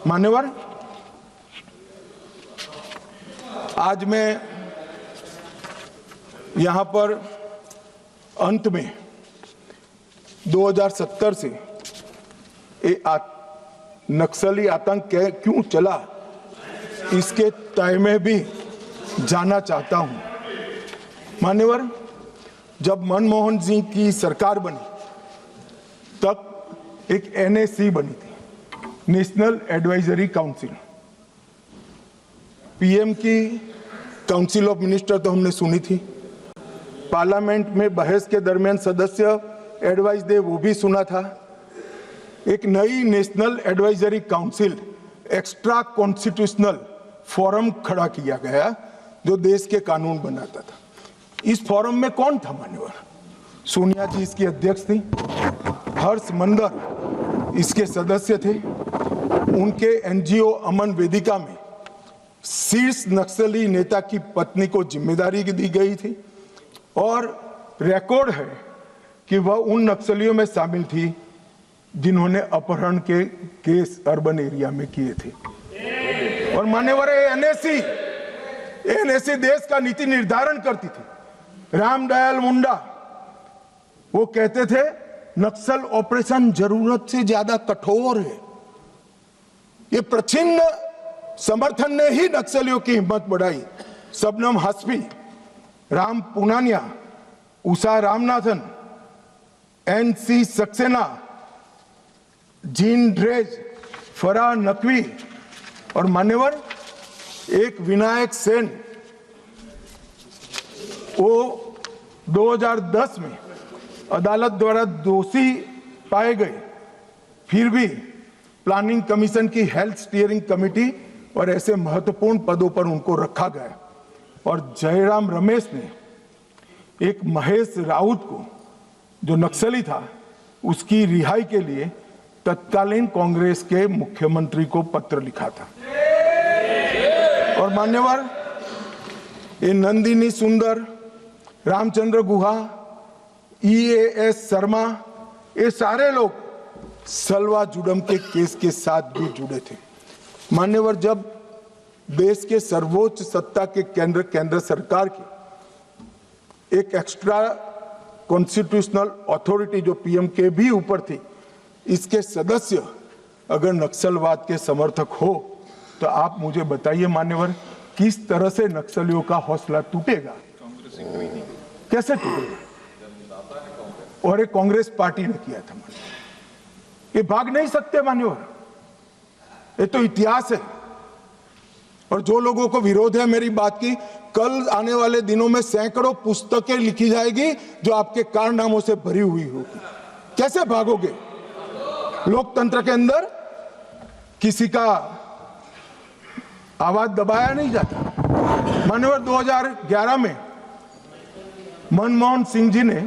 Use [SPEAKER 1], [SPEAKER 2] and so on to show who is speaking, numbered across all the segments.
[SPEAKER 1] मान्यवर, आज मैं यहाँ पर अंत में 2070 से नक्सली आतंक क्यों चला इसके तय में भी जाना चाहता हूँ। मान्यवर, जब मनमोहन सिंह की सरकार बनी तब एक NSC बनी थी, नेशनल एडवाइजरी काउंसिल। PM की काउंसिल ऑफ मिनिस्टर तो हमने सुनी थी, पार्लियामेंट में बहस के दरमियान सदस्य एडवाइस दे वो भी सुना था। एक नई national advisory council, extra constitutional forum खड़ा किया गया जो देश के कानून बनाता था। इस फोरम में कौन था मान्यवर? सोनिया जी इसकी अध्यक्ष थी, हर्ष मंदर इसके सदस्य थे। उनके NGO अमन वेदिका में शीर्ष नक्सली नेता की पत्नी को जिम्मेदारी दी गई थी और रिकॉर्ड है कि वह उन नक्सलियों में शामिल थी जिन्होंने अपहरण के केस अर्बन एरिया में किए थे। और मान्यवर, NSC देश का नीति निर्धारण करती थी। रामदयाल मुंडा वो कहते थे नक्सल ऑपरेशन जरूरत से ज्यादा कठोर है। ये प्रच्छिन्न समर्थन ने ही नक्सलियों की हिम्मत बढ़ाई। Shabnam Hashmi, Ram Punaniya, Usha Ramanathan, NC Saxena, Jean Dreze, Farah Naqvi और मान्यवर एक विनायक सेन, वो 2010 में अदालत द्वारा दोषी पाए गए, फिर भी प्लानिंग कमीशन की हेल्थ स्टीयरिंग कमेटी और ऐसे महत्वपूर्ण पदों पर उनको रखा गया। और जयराम रमेश ने एक महेश राउत को, जो नक्सली था, उसकी रिहाई के लिए तत्कालीन कांग्रेस के मुख्यमंत्री को पत्र लिखा था। और मान्यवर, ये नंदिनी सुंदर, रामचंद्र गुहा, EAS शर्मा, ये सारे लोग सलवा जुडम के केस के साथ भी जुड़े थे। मान्यवर, जब देश के सर्वोच्च सत्ता के केंद्र सरकार की एक एक्स्ट्रा कॉन्स्टिट्यूशनल अथॉरिटी जो PM के भी ऊपर थी, इसके सदस्य अगर नक्सलवाद के समर्थक हो तो आप मुझे बताइए मान्यवर, किस तरह से नक्सलियों का हौसला टूटेगा? कैसे टूटेगा? और एक कांग्रेस पार्टी ने किया था। ये भाग नहीं सकते मान्यवर, ये तो इतिहास है। और जो लोगों को विरोध है मेरी बात की, कल आने वाले दिनों में सैकड़ों पुस्तकें लिखी जाएगी जो आपके कारनामों से भरी हुई होगी। कैसे भागोगे? लोकतंत्र के अंदर किसी का आवाज दबाया नहीं जाता। मान्यवर, 2011 में मनमोहन सिंह जी ने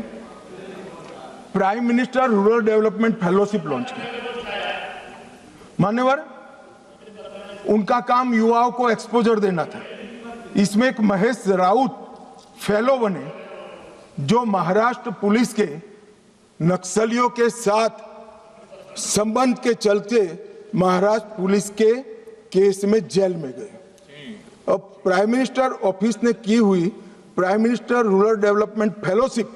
[SPEAKER 1] prime minister rural development fellowship launch की। मान्यवर, उनका काम युवाओं को एक्सपोजर देना था। इसमें एक महेश राउत फेलो बने जो महाराष्ट्र पुलिस के नक्सलियों के साथ संबंध के चलते महाराष्ट्र पुलिस के केस में जेल में गए। अब प्राइम मिनिस्टर ऑफिस ने की हुई prime minister rural development fellowship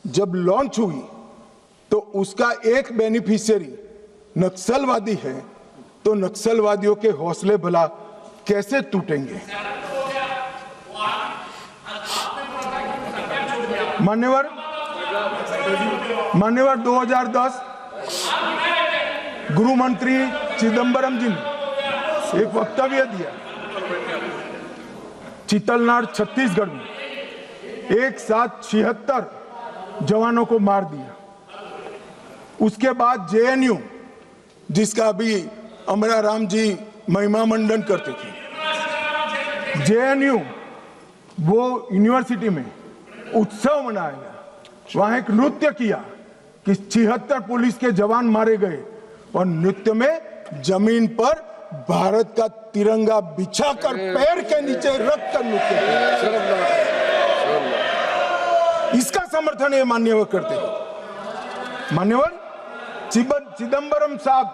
[SPEAKER 1] जब लॉन्च हुई तो उसका एक बेनिफिशियरी नक्सलवादी है, तो नक्सलवादियों के हौसले भला कैसे टूटेंगे? मान्यवर, 2010 गृह मंत्री चिदम्बरम जी ने एक वक्तव्य दिया। चितलनार छत्तीसगढ़ में एक साथ 76 जवानों को मार दिया। उसके बाद JNU, जिसका अभी अमरा राम जी महिमा मंडन करते थे, JNU वो यूनिवर्सिटी में उत्सव मनाया, वहां एक नृत्य किया कि 76 पुलिस के जवान मारे गए और नृत्य में जमीन पर भारत का तिरंगा बिछाकर पैर के नीचे रख कर नृत्य किया। इसका समर्थन ये मान्यवर करते हैं। मान्यवर, चिदम्बरम साहब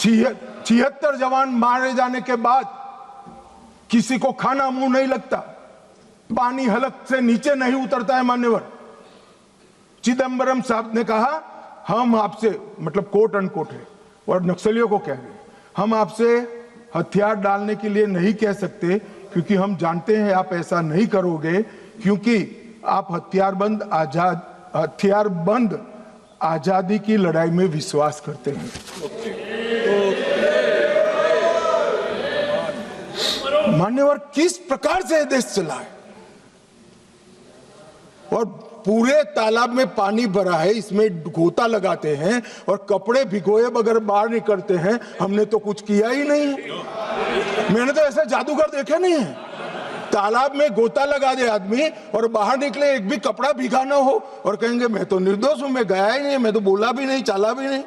[SPEAKER 1] 76 जवान मारे जाने के बाद किसी को खाना मुंह नहीं लगता, पानी हलक से नीचे नहीं उतरता है। मान्यवर चिदंबरम साहब ने कहा हम आपसे, मतलब कोट अनकोट है और नक्सलियों को कह रहे हैं, हम आपसे हथियार डालने के लिए नहीं कह सकते क्योंकि हम जानते हैं आप ऐसा नहीं करोगे, क्योंकि आप हथियारबंद आजादी की लड़ाई में विश्वास करते हैं। मान्यवर किस प्रकार से यह देश चला है और पूरे तालाब में पानी भरा है, इसमें गोता लगाते हैं और कपड़े भिगोए बगैर बाहर निकलते हैं। हमने तो कुछ किया ही नहीं है। मैंने तो ऐसा जादूगर देखे नहीं है। तालाब में गोता लगा दे आदमी और बाहर निकले, एक भी कपड़ा भीगा ना हो और कहेंगे मैं तो निर्दोष हूं, मैं गया ही नहीं, मैं तो बोला भी नहीं, चाला भी नहीं।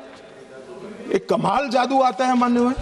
[SPEAKER 1] एक कमाल जादू आता है मान्यवर।